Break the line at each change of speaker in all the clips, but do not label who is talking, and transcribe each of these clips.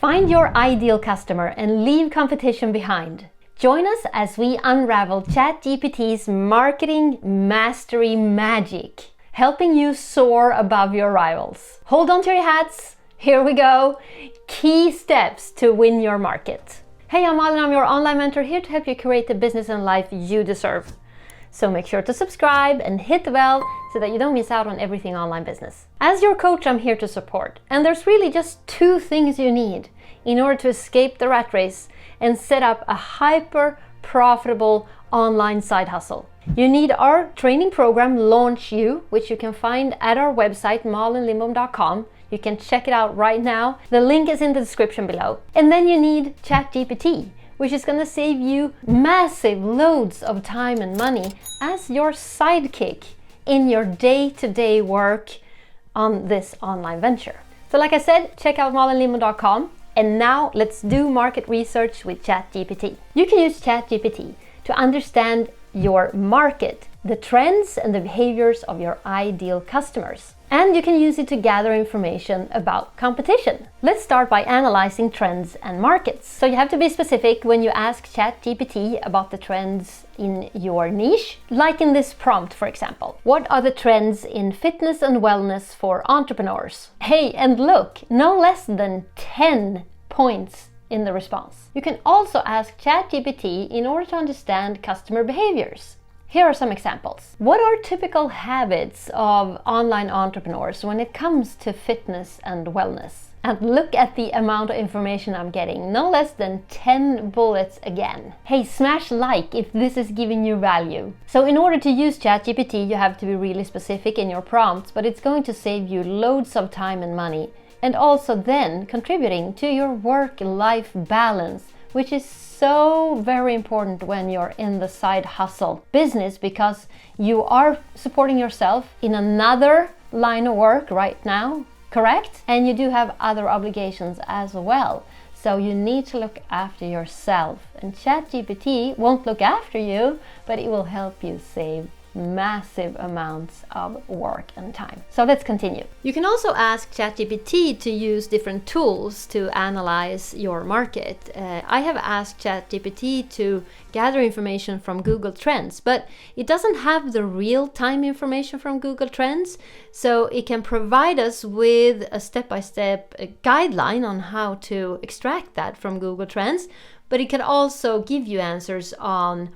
Find your ideal customer and leave competition behind. Join us as we unravel ChatGPT's marketing mastery magic, helping you soar above your rivals. Hold on to your hats. Here we go. Key steps to win your market. Hey, I'm Malin. I'm your online mentor here to help you create the business and life you deserve. So make sure to subscribe and hit the bell so that you don't miss out on everything online business. As your coach, I'm here to support. And there's really just two things you need in order to escape the rat race and set up a hyper profitable online side hustle. You need our training program, Launch You, which you can find at our website, malinlindbom.com. You can check it out right now. The link is in the description below. And then you need ChatGPT, which is going to save you massive loads of time and money as your sidekick in your day-to-day work on this online venture. So like I said, check out malinlindbom.com. And now let's do market research with ChatGPT. You can use ChatGPT to understand your market, the trends and the behaviors of your ideal customers. And you can use it to gather information about competition. Let's start by analyzing trends and markets. So you have to be specific when you ask ChatGPT about the trends in your niche. Like in this prompt, for example. What are the trends in fitness and wellness for entrepreneurs? Hey, and look, no less than 10 points in the response. You can also ask ChatGPT in order to understand customer behaviors. Here are some examples. What are typical habits of online entrepreneurs when it comes to fitness and wellness? And look at the amount of information I'm getting, no less than 10 bullets again. Hey, smash like if this is giving you value. So in order to use ChatGPT, you have to be really specific in your prompts, but it's going to save you loads of time and money, and also then contributing to your work-life balance, which is so very important when you're in the side hustle business, because you are supporting yourself in another line of work right now, correct? And you do have other obligations as well. So you need to look after yourself. And ChatGPT won't look after you, but it will help you save massive amounts of work and time. So let's continue. You can also ask ChatGPT to use different tools to analyze your market. I have asked ChatGPT to gather information from Google Trends, but it doesn't have the real-time information from Google Trends, so it can provide us with a step-by-step guideline on how to extract that from Google Trends, but it can also give you answers on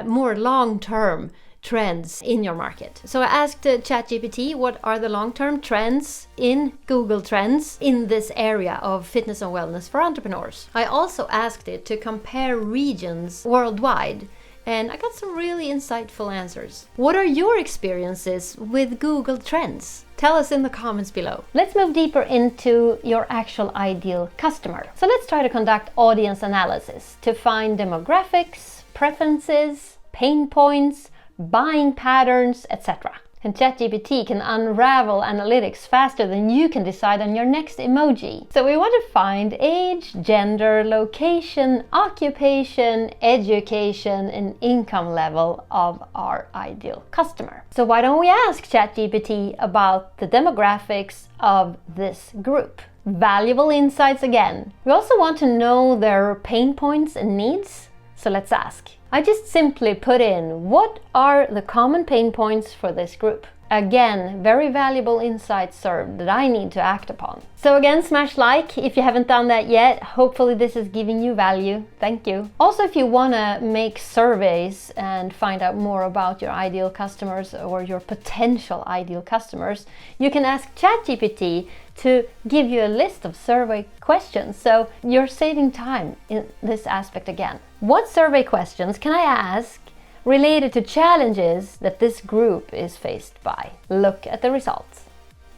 more long-term trends in your market. So I asked ChatGPT what are the long-term trends in Google Trends in this area of fitness and wellness for entrepreneurs. I also asked it to compare regions worldwide, and I got some really insightful answers. What are your experiences with Google Trends? Tell us in the comments below. Let's move deeper into your actual ideal customer. So let's try to conduct audience analysis to find demographics, preferences, pain points, buying patterns, etc. And ChatGPT can unravel analytics faster than you can decide on your next emoji. So we want to find age, gender, location, occupation, education, and income level of our ideal customer. So why don't we ask ChatGPT about the demographics of this group? Valuable insights again. We also want to know their pain points and needs. So let's ask. I just simply put in, what are the common pain points for this group? Again, very valuable insights served that I need to act upon. So again, smash like if you haven't done that yet. Hopefully this is giving you value. Thank you. Also, if you want to make surveys and find out more about your ideal customers or your potential ideal customers, you can ask ChatGPT to give you a list of survey questions. So you're saving time in this aspect again. What survey questions can I ask related to challenges that this group is faced by? Look at the results.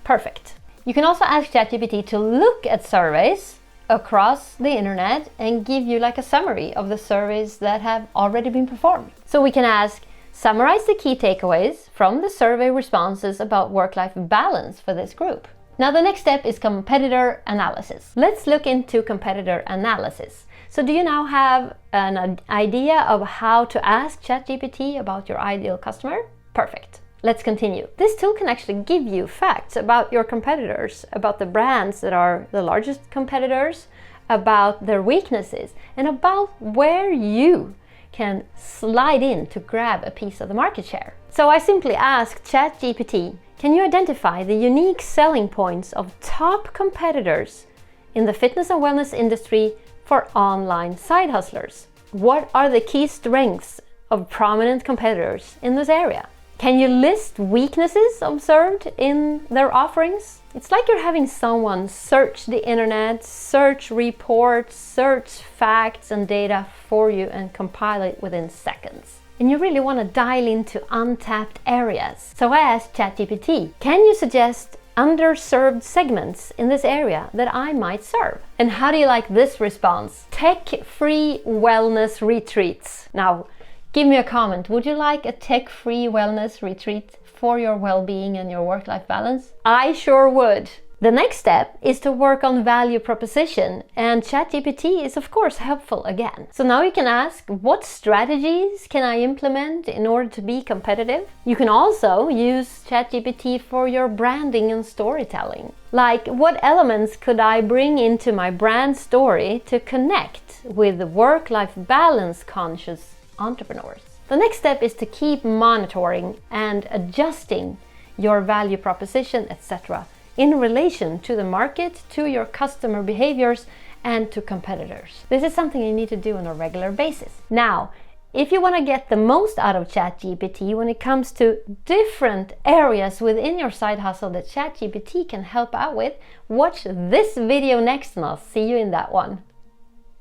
Perfect. You can also ask ChatGPT to look at surveys across the internet and give you like a summary of the surveys that have already been performed. So we can ask, summarize the key takeaways from the survey responses about work-life balance for this group. Now the next step is competitor analysis. Let's look into competitor analysis. So do you now have an idea of how to ask ChatGPT about your ideal customer? Perfect. Let's continue. This tool can actually give you facts about your competitors, about the brands that are the largest competitors, about their weaknesses and about where you can slide in to grab a piece of the market share. So I simply asked ChatGPT, can you identify the unique selling points of top competitors in the fitness and wellness industry for online side hustlers? What are the key strengths of prominent competitors in this area? Can you list weaknesses observed in their offerings? It's like you're having someone search the internet, search reports, search facts and data for you and compile it within seconds. And you really want to dial into untapped areas. So I asked ChatGPT, can you suggest underserved segments in this area that I might serve? And how do you like this response? Tech-free wellness retreats. Now, give me a comment. Would you like a tech-free wellness retreat for your well-being and your work-life balance? I sure would. The next step is to work on value proposition, and ChatGPT is of course helpful again. So now you can ask, what strategies can I implement in order to be competitive? You can also use ChatGPT for your branding and storytelling. Like, what elements could I bring into my brand story to connect with work-life balance conscious entrepreneurs? The next step is to keep monitoring and adjusting your value proposition, etc., in relation to the market, to your customer behaviors, and to competitors. This is something you need to do on a regular basis. Now, if you want to get the most out of ChatGPT when it comes to different areas within your side hustle that ChatGPT can help out with, watch this video next and I'll see you in that one.